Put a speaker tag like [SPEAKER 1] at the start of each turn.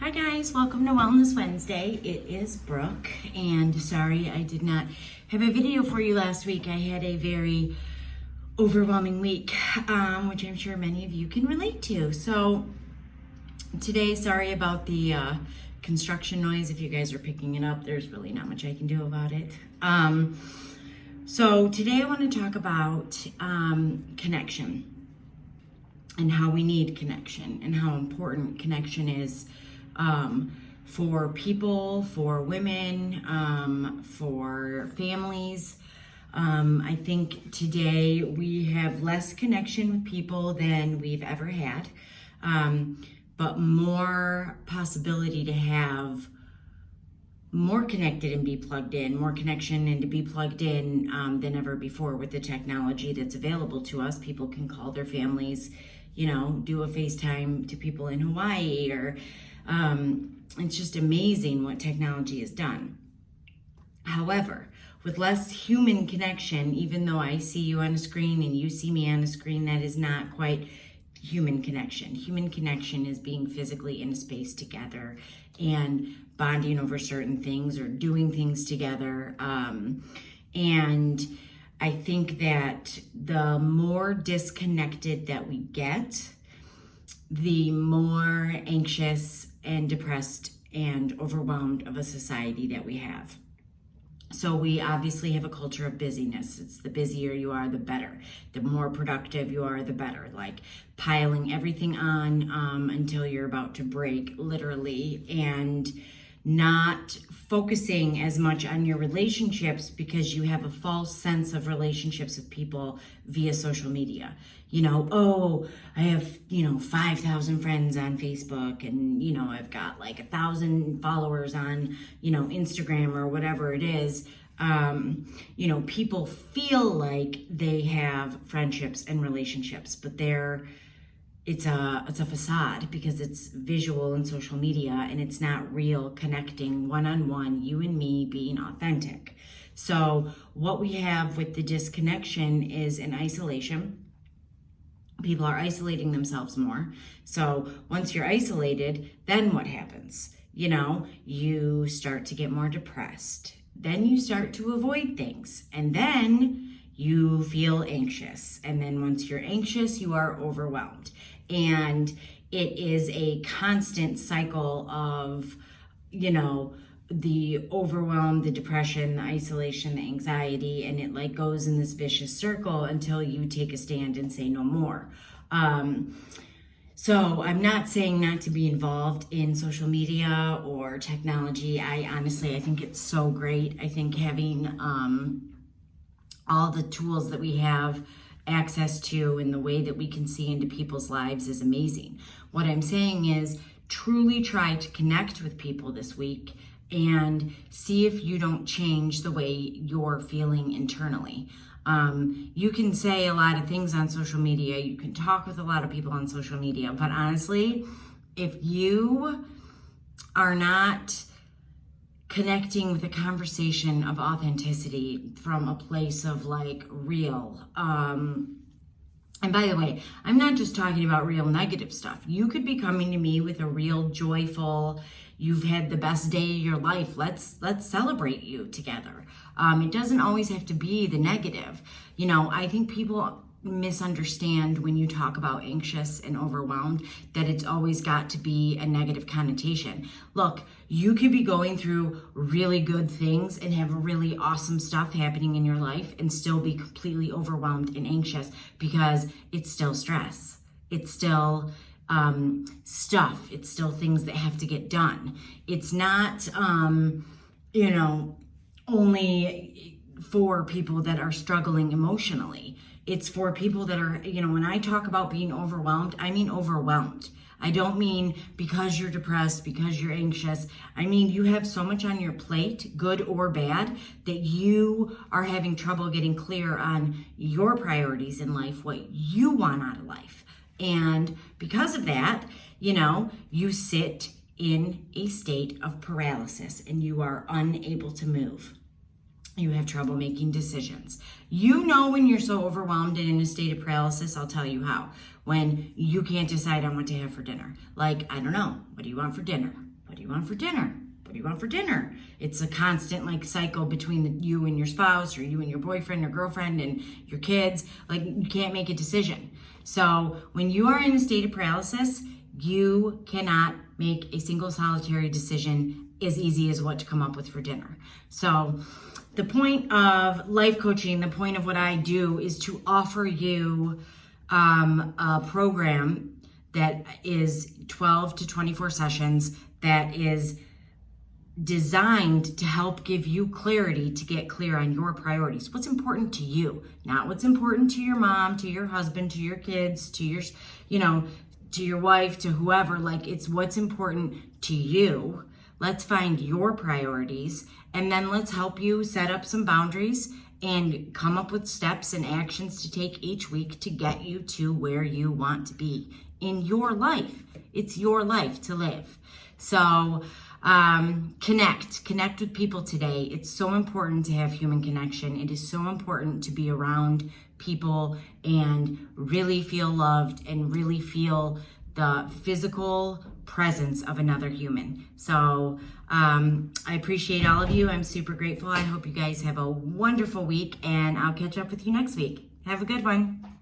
[SPEAKER 1] Hi guys, welcome to Wellness Wednesday. It is Brooke, and sorry I did not have a video for you last week. I had a very overwhelming week, which I'm sure many of you can relate to. So today, sorry about the construction noise. If you guys are picking it up, there's really not much I can do about it. So today I want to talk about connection and how we need connection and how important connection is for people, for women, for families. I think today we have less connection with people than we've ever had, but more possibility to have more connected and be plugged in, more connection and to be plugged in than ever before with the technology that's available to us. People can call their families, do a FaceTime to people in Hawaii, or it's just amazing what technology has done. However, with less human connection, even though I see you on a screen and you see me on a screen, that is not quite human connection. Human connection is being physically in a space together and bonding over certain things or doing things together. And I think that the more disconnected that we get, the more anxious and depressed and overwhelmed of a society that we have. So we obviously have a culture of busyness. It's the busier you are, the better. The more productive you are, the better. Like piling everything on until you're about to break, literally, and not focusing as much on your relationships because you have a false sense of relationships with people via social media. I have, 5,000 friends on Facebook, and, I've got like 1,000 followers on, Instagram or whatever it is. People feel like they have friendships and relationships, but it's a facade because it's visual and social media, and it's not real connecting one-on-one, you and me being authentic. So what we have with the disconnection is an isolation. People are isolating themselves more. So once you're isolated, then what happens? You start to get more depressed. Then you start to avoid things. And then you feel anxious. And then once you're anxious, you are overwhelmed. And it is a constant cycle of, the overwhelm, the depression, the isolation, the anxiety, and it goes in this vicious circle until you take a stand and say no more. So I'm not saying not to be involved in social media or technology. I think it's so great. I think having all the tools that we have access to and the way that we can see into people's lives is amazing. What I'm saying is truly try to connect with people this week and see if you don't change the way you're feeling internally. You can say a lot of things on social media. You can talk with a lot of people on social media, but honestly, if you are not connecting with a conversation of authenticity from a place of real, and by the way, I'm not just talking about real negative stuff. You could be coming to me with a real joyful, you've had the best day of your life. Let's celebrate you together. It doesn't always have to be the negative. I think people misunderstand when you talk about anxious and overwhelmed that it's always got to be a negative connotation. Look, you could be going through really good things and have really awesome stuff happening in your life and still be completely overwhelmed and anxious because it's still stress. It's still stuff. It's still things that have to get done. It's not, only for people that are struggling emotionally. It's for people that are, when I talk about being overwhelmed, I mean overwhelmed. I don't mean because you're depressed, because you're anxious. I mean, you have so much on your plate, good or bad, that you are having trouble getting clear on your priorities in life, what you want out of life. And because of that, you sit in a state of paralysis and you are unable to move. You have trouble making decisions. When you're so overwhelmed and in a state of paralysis, I'll tell you how. When you can't decide on what to have for dinner. I don't know, what do you want for dinner? do you want for dinner? What do you want for dinner? It's a constant like cycle between you and your spouse, or you and your boyfriend or girlfriend and your kids. Like, you can't make a decision. So when you are in a state of paralysis, you cannot make a single solitary decision as easy as what to come up with for dinner. So the point of life coaching, the point of what I do, is to offer you a program that is 12 to 24 sessions that is designed to help give you clarity to get clear on your priorities. What's important to you, not what's important to your mom, to your husband, to your kids, to your, to your wife, to whoever. Like, it's what's important to you. Let's find your priorities, and then let's help you set up some boundaries and come up with steps and actions to take each week to get you to where you want to be in your life. It's your life to live. So connect with people today. It's so important to have human connection. It is so important to be around people and really feel loved and really feel the physical presence of another human. So I appreciate all of you. I'm super grateful. I hope you guys have a wonderful week, and I'll catch up with you next week. Have a good one.